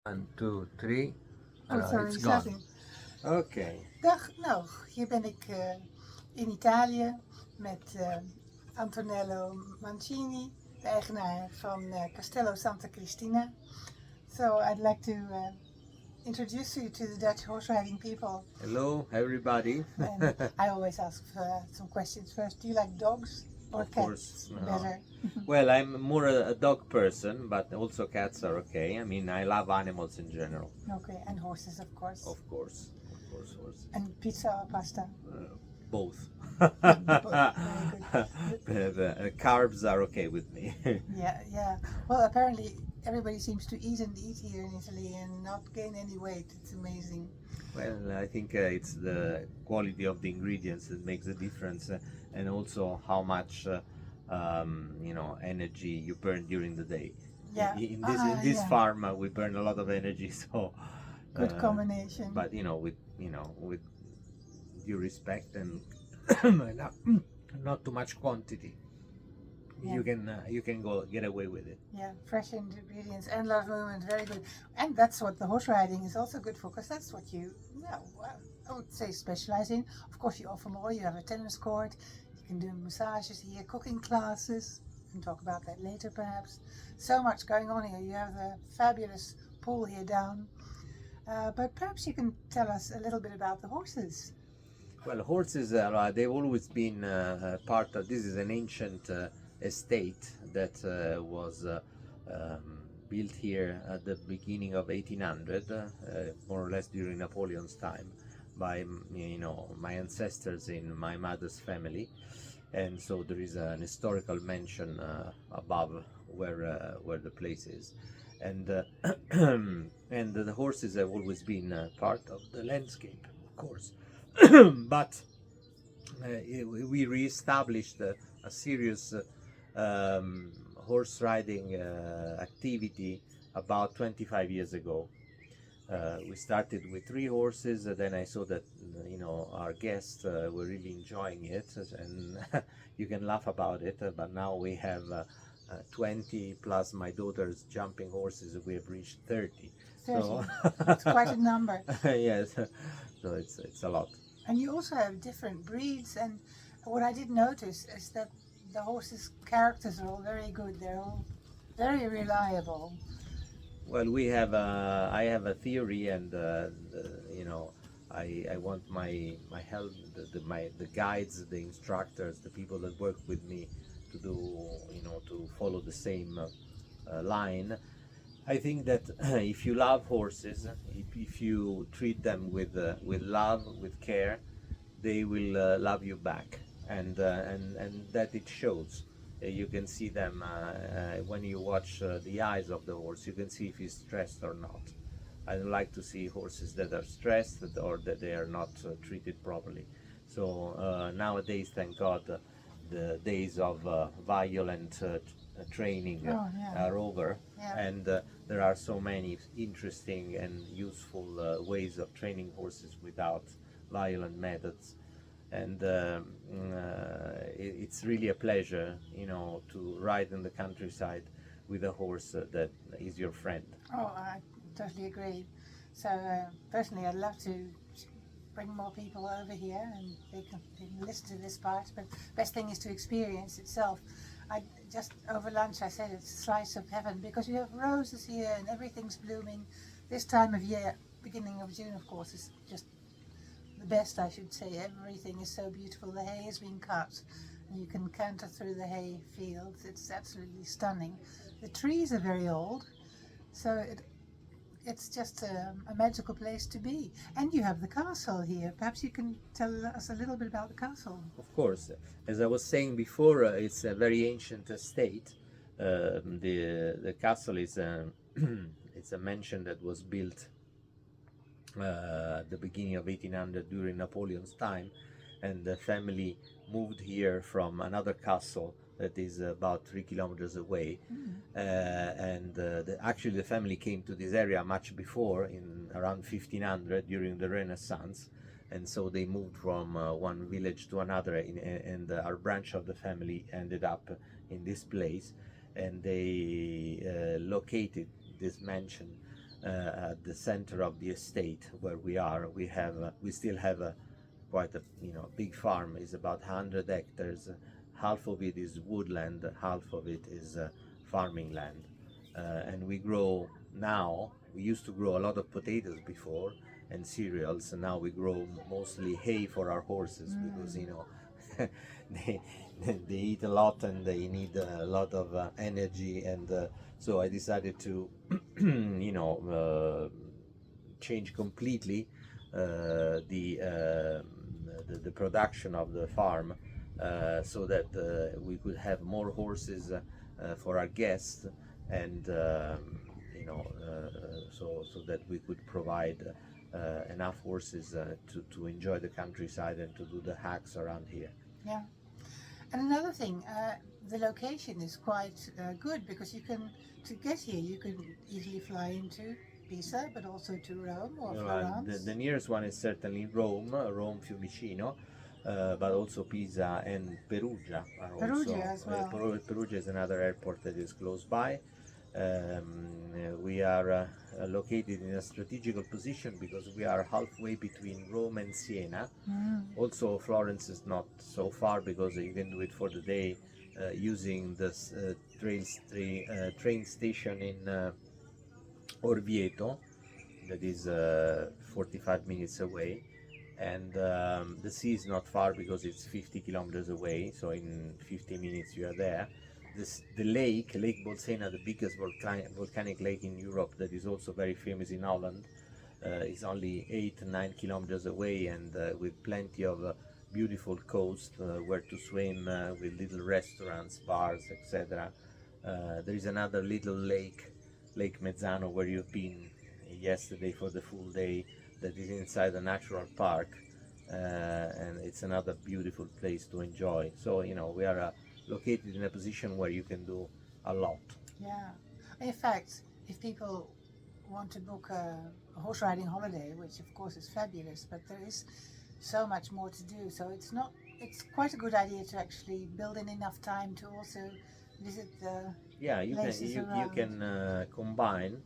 1, 2, 3. Oh, sorry, It's gone. starting. Oké. Dag, nou, hier ben ik in Italië met Antonello Mancini, de eigenaar van Castello Santa Cristina. So I'd like to introduce you to the Dutch horse riding people. Hello, everybody. And I always ask some questions first. Do you like dogs or Of cats course, no. better? Well, I'm more a dog person, but also cats are okay. I mean, I love animals in general. Okay, and horses, of course. Of course, horses. And pizza or pasta? Both. Very good. The carbs are okay with me. Yeah. Well, apparently everybody seems to eat and eat here in Italy and not gain any weight. It's amazing. Well, I think it's the quality of the ingredients that makes the difference, and also how much energy you burn during the day. Yeah. In this Yeah. farm, we burn a lot of energy, so Good combination. But with due respect and not too much quantity, Yeah. you can go get away with it. Yeah, fresh ingredients, and a lot of movement, very good. And that's what the horse riding is also good for, because that's what you, I would say specialize in. Of course, you offer more. You have a tennis court. You can do massages here, cooking classes. We can talk about that later, perhaps. So much going on here. You have the fabulous pool here down. But perhaps you can tell us a little bit about the horses. Well, horses they've always been part of. This is an ancient estate that was built here at the beginning of 1800, more or less during Napoleon's time, by my ancestors in my mother's family, and so there is an historical mention above where the place is, and and the horses have always been part of the landscape, of course. But we re-established a serious horse riding activity about 25 years ago. We started with 3 horses, then I saw that our guests were really enjoying it, and you can laugh about it, but now we have 20 plus my daughter's jumping horses. We have reached 30. 30. So It's quite a number. yes, so it's a lot. And you also have different breeds, and what I did notice is that the horses' characters are all very good. They're all very reliable. Well, I have a theory, and I want my help, the guides, the instructors, the people that work with me to do, to follow the same line. I think that if you love horses, if you treat them with love, with care, they will love you back, and that it shows. You can see them when you watch the eyes of the horse. You can see if he's stressed or not. I don't like to see horses that are stressed or that they are not treated properly. So nowadays, thank God, the days of violent training are over, and there are so many interesting and useful ways of training horses without violent methods, and it's really a pleasure, to ride in the countryside with a horse that is your friend. Oh, I totally agree. So personally, I'd love to bring more people over here, and they can listen to this part, but best thing is to experience itself. I just over lunch I said it's a slice of heaven, because you have roses here and everything's blooming. This time of year, beginning of June, of course, is just the best, I should say. Everything is so beautiful. The hay has been cut and you can canter through the hay fields. It's absolutely stunning. The trees are very old, so it's just a magical place to be. And you have the castle here. Perhaps you can tell us a little bit about the castle. Of course, as I was saying before, it's a very ancient estate. The castle is it's a mansion that was built at the beginning of 1800 during Napoleon's time, and the family moved here from another castle that is about 3 kilometers away. And actually the family came to this area much before, in around 1500, during the Renaissance, and so they moved from one village to another, and our branch of the family ended up in this place, and they located this mansion at the center of the estate where we are. We still have a quite a big farm. Is about 100 hectares. Half of it is woodland, half of it is farming land, and we grow now. We used to grow a lot of potatoes before and cereals, and now we grow mostly hay for our horses because they they eat a lot and they need a lot of energy, and so I decided to change completely the production of the farm, so that we could have more horses for our guests, and so that we could provide enough horses to enjoy the countryside and to do the hikes around here. Yeah. And another thing, the location is quite good because to get here, you can easily fly into Pisa, but also to Rome or Florence. The nearest one is certainly Rome, Fiumicino, but also Pisa and Perugia are also. Perugia as well. Perugia is another airport that is close by. We are located in a strategical position because we are halfway between Rome and Siena. Also, Florence is not so far because you can do it for the day using this train station in Orvieto, that is 45 minutes away, and the sea is not far because it's 50 kilometers away, so in 50 minutes you are there. The Lake Bolsena, the biggest volcanic lake in Europe, that is also very famous in Holland, is only 8-9 kilometers away, and with plenty of beautiful coast where to swim, with little restaurants, bars, etc. There is another little lake, Lake Mezzano, where you've been yesterday for the full day, that is inside a natural park, and it's another beautiful place to enjoy. So we are located in a position where you can do a lot. Yeah. In fact, if people want to book a horse riding holiday, which of course is fabulous, but there is so much more to do, so it's quite a good idea to actually build in enough time to also visit the places around. You can combine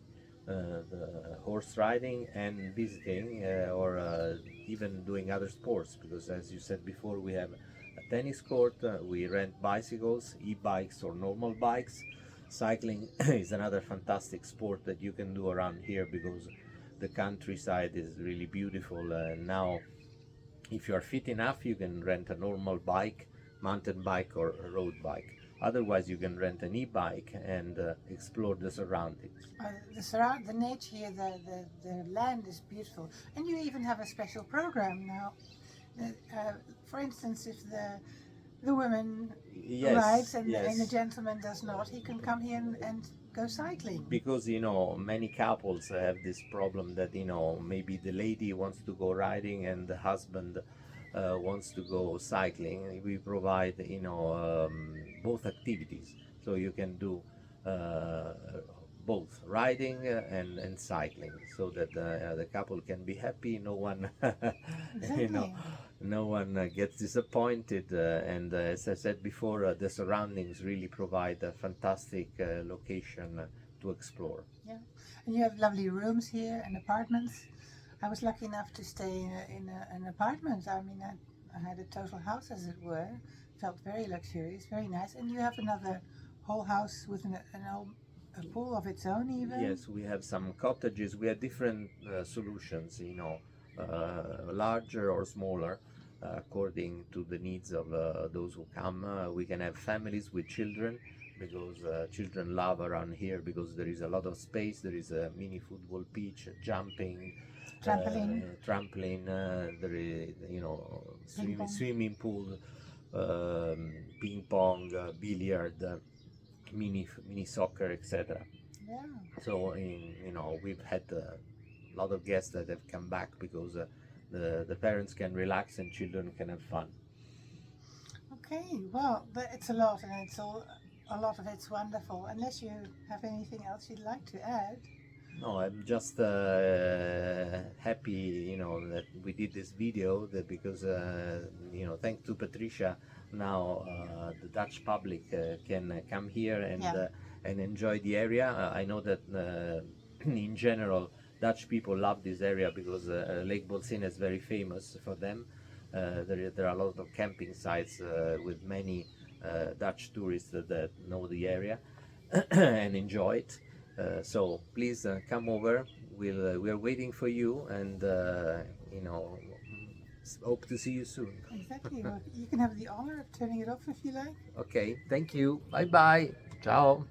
the horse riding and visiting, or even doing other sports, because as you said before, we have a tennis court, we rent bicycles, e-bikes or normal bikes. Cycling is another fantastic sport that you can do around here because the countryside is really beautiful. Now, if you are fit enough, you can rent a normal bike, mountain bike or a road bike. Otherwise, you can rent an e-bike and explore the surroundings. The nature here, the land is beautiful, and you even have a special program now. For instance, if the woman rides and the gentleman does not, he can come here and go cycling. Because many couples have this problem that maybe the lady wants to go riding and the husband wants to go cycling. We provide both activities, so you can do both riding and cycling, so that the couple can be happy. No one Exactly. no one gets disappointed, and as I said before, the surroundings really provide a fantastic location to explore. Yeah, and you have lovely rooms here and apartments. I was lucky enough to stay in an apartment. I mean, I had a total house, as it were. Felt very luxurious, very nice. And you have another whole house with a pool of its own, even. Yes, we have some cottages. We have different solutions, larger or smaller, according to the needs of those who come. We can have families with children, because children love around here because there is a lot of space. There is a mini football pitch, jumping, trampoline. There is, swimming pool, ping pong, billiard, mini soccer, etc. Yeah. So we've had a lot of guests that have come back because the parents can relax and children can have fun. Okay, well, it's a lot, and a lot of it's wonderful. Unless you have anything else you'd like to add. No, I'm just happy, that we did this video, because, thanks to Patricia, now the Dutch public can come here and enjoy the area. I know that in general, Dutch people love this area because Lake Bolsena is very famous for them. There are a lot of camping sites with many Dutch tourists that know the area and enjoy it. So please come over. We are waiting for you, and you know, hope to see you soon. Exactly. Well, you can have the honor of turning it off if you like. Okay, thank you. Bye bye. Ciao.